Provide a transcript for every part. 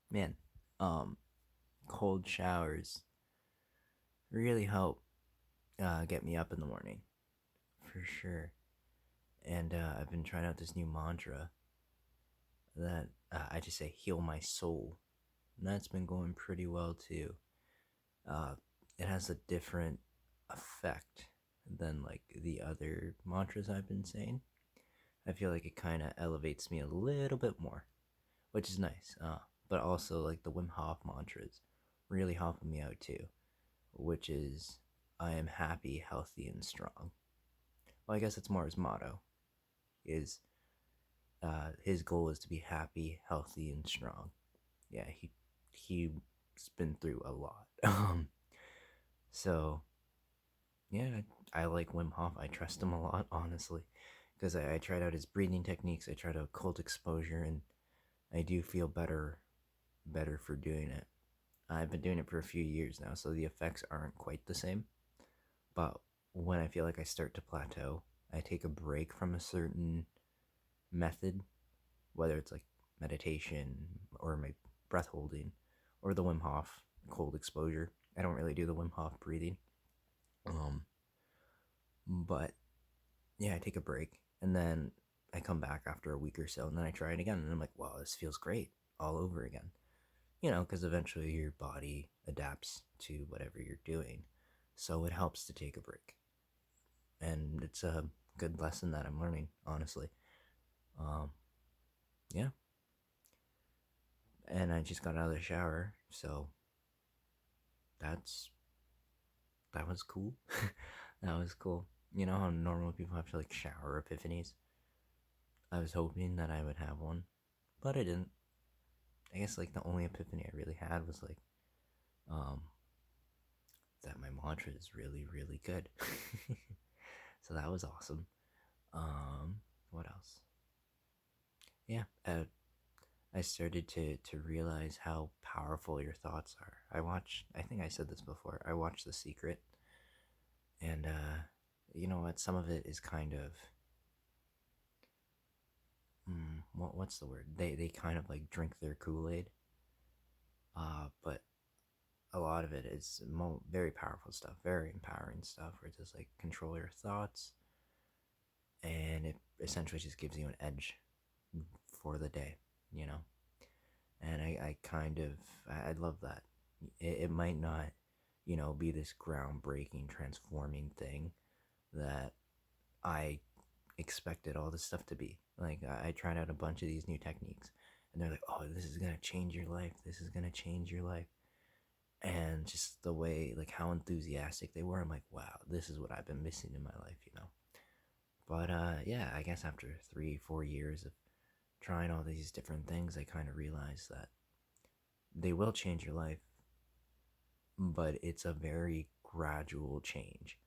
Man, um, cold showers really help get me up in the morning for sure. And I've been trying out this new mantra that I just say heal my soul, and that's been going pretty well too. Uh, it has a different effect than like the other mantras I've been saying. I feel like it kind of elevates me a little bit more, which is nice. But also like the Wim Hof mantras really helping me out too, which is I am happy, healthy, and strong. Well, I guess it's more his motto. Is his goal is to be happy, healthy, and strong. Yeah, he's been through a lot. So yeah, I like Wim Hof. I trust him a lot, honestly, because I tried out his breathing techniques. I tried out cold exposure, and I do feel better for doing it. I've been doing it for a few years now, so the effects aren't quite the same. But when I feel like I start to plateau, I take a break from a certain method, whether it's like meditation or my breath holding or the Wim Hof cold exposure. I don't really do the Wim Hof breathing. Um, but yeah, I take a break and then I come back after a week or so and then I try it again and I'm like, wow, this feels great all over again. Because eventually your body adapts to whatever you're doing. So it helps to take a break. And it's a good lesson that I'm learning, honestly. Um, yeah. And I just got out of the shower, so that's that was cool. That was cool. You know how normal people have to like shower epiphanies? I was hoping that I would have one, but I didn't. I guess like the only epiphany I really had was like, um, that my mantra is really, really good. So that was awesome. What else? Yeah, I started to realize how powerful your thoughts are. I think I said this before. I watched The Secret, and you know what? Some of it is kind of what's the word? They kind of like drink their Kool Aid. But a lot of it is very powerful stuff, very empowering stuff, where it just like control your thoughts, and it essentially just gives you an edge for the day, you know. And I kind of I love that. It might not, be this groundbreaking, transforming thing that I expected all this stuff to be. Like I tried out a bunch of these new techniques, and they're like, "Oh, this is gonna change your life. This is gonna change your life." And just the way, like how enthusiastic they were, I'm like, "Wow, this is what I've been missing in my life." But yeah, I guess after 3, 4 years of trying all these different things, I kind of realized that they will change your life, but it's a very gradual change.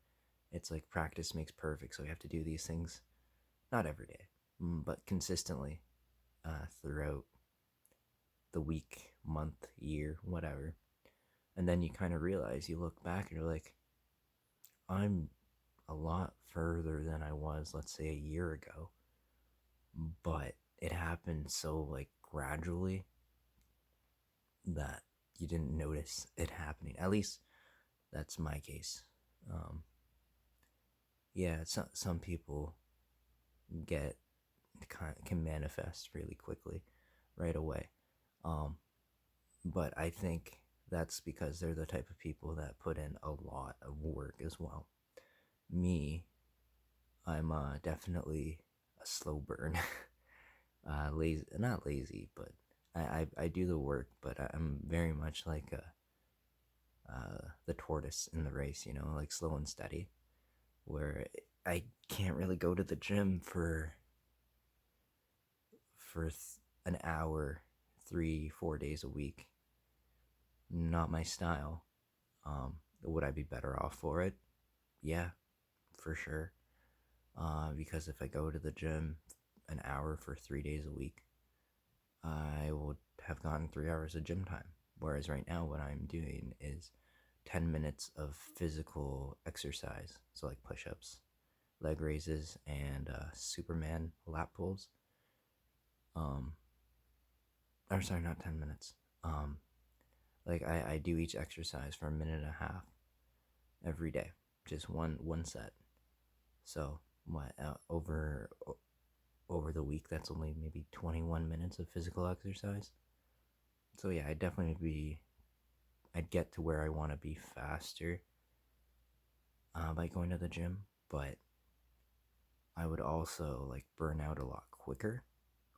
It's like practice makes perfect, so you have to do these things not every day, but consistently throughout the week, month, year, whatever. And then you kind of realize, you look back and you're like, I'm a lot further than I was, let's say, a year ago, but it happened so like gradually that you didn't notice it happening. At least that's my case. Um, yeah, some people get can manifest really quickly, right away. Um, but I think that's because they're the type of people that put in a lot of work as well. Me, I'm definitely a slow burn. Lazy, not lazy, but I do the work, but I'm very much like the tortoise in the race, like slow and steady, where I can't really go to the gym an hour, 3, 4 days a week. Not my style. Would I be better off for it? Yeah, for sure. Because if I go to the gym an hour for 3 days a week, I would have gotten 3 hours of gym time. Whereas right now, what I'm doing is 10 minutes of physical exercise. So, like push ups, leg raises, and Superman lap pulls. Um, or sorry, not 10 minutes. Um, like I do each exercise for a minute and a half every day, just one set. So what over the week, that's only maybe 21 minutes of physical exercise. So yeah, I'd get to where I want to be faster by going to the gym, but I would also like burn out a lot quicker.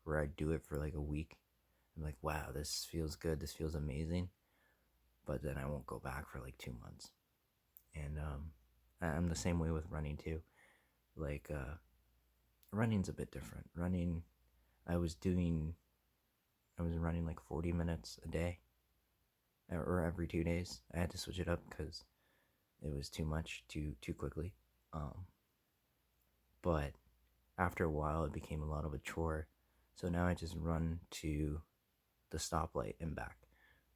Where I'd do it for like a week. I'm like, wow, this feels good. This feels amazing. But then I won't go back for like 2 months. And I'm the same way with running too. Like running's a bit different. I was doing, I was running like 40 minutes a day or every 2 days. I had to switch it up because it was too much too quickly. Um, but after a while, it became a lot of a chore. So now I just run to the stoplight and back,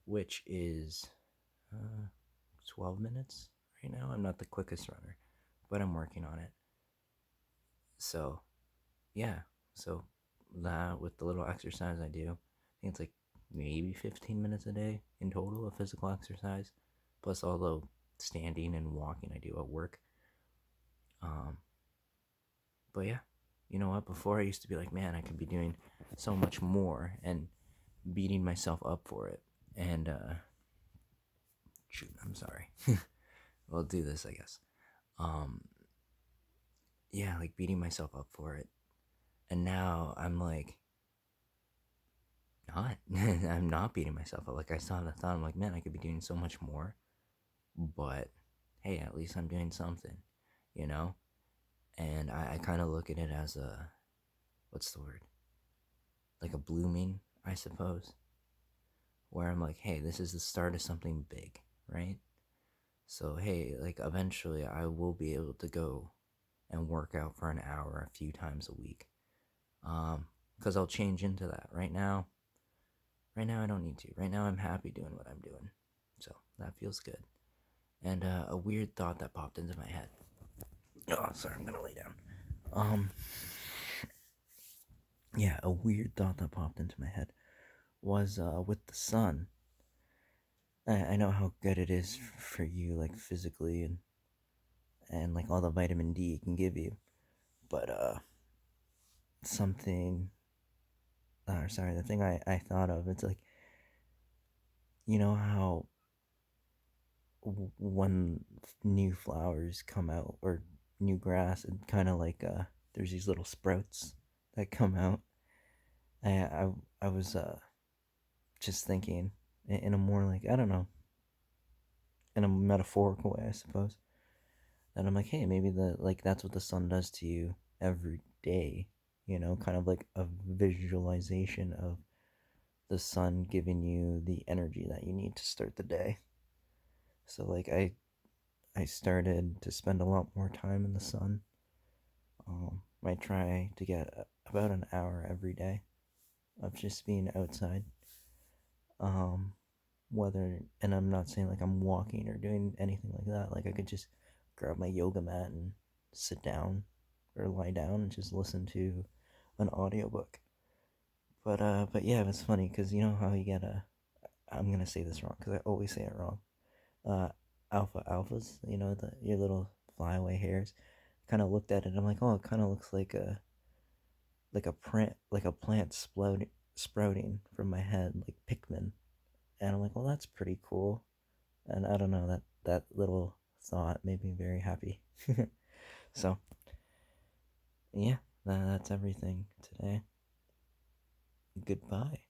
which is uh, 12 minutes right now. I'm not the quickest runner, but I'm working on it. So, yeah. So, that with the little exercise I do, I think it's like maybe 15 minutes a day in total of physical exercise, plus all the standing and walking I do at work. Um, but yeah, you know what? Before I used to be like, man, I could be doing so much more and beating myself up for it. And, shoot, I'm sorry. We'll do this, I guess. Um, yeah, like beating myself up for it. And now I'm like, not. I'm not beating myself up. Like I saw the thought, I'm like, man, I could be doing so much more. But hey, at least I'm doing something, you know? And I kind of look at it as a, what's the word? Like a blooming, I suppose. Where I'm like, hey, this is the start of something big, right? So, hey, like eventually I will be able to go and work out for an hour a few times a week. Because I'll change into that. Right now I don't need to. Right now I'm happy doing what I'm doing. So that feels good. And a weird thought that popped into my head. Oh, sorry, I'm gonna lay down. Um, yeah, a weird thought that popped into my head was with the sun. I know how good it is for you, like physically, and like all the vitamin D it can give you. But something, sorry, the thing I thought of, it's like, you know how when new flowers come out or new grass, and kind of like there's these little sprouts that come out. I was just thinking in a more like, I don't know, in a metaphorical way, I suppose. And I'm like, hey, maybe the like that's what the sun does to you every day. You know, kind of like a visualization of the sun giving you the energy that you need to start the day. So like I started to spend a lot more time in the sun. I try to get about an hour every day of just being outside. Um, whether, and I'm not saying like I'm walking or doing anything like that. Like I could just grab my yoga mat and sit down or lie down and just listen to an audiobook. But yeah, it's funny because you know how you get a. I'm gonna say this wrong because I always say it wrong. Uh, alphas. You know your little flyaway hairs. Kind of looked at it. I'm like, oh, it kind of looks like a plant sprouting from my head, like Pikmin. And I'm like, well, that's pretty cool. And I don't know, that little thought made me very happy. So yeah, that's everything today. Goodbye.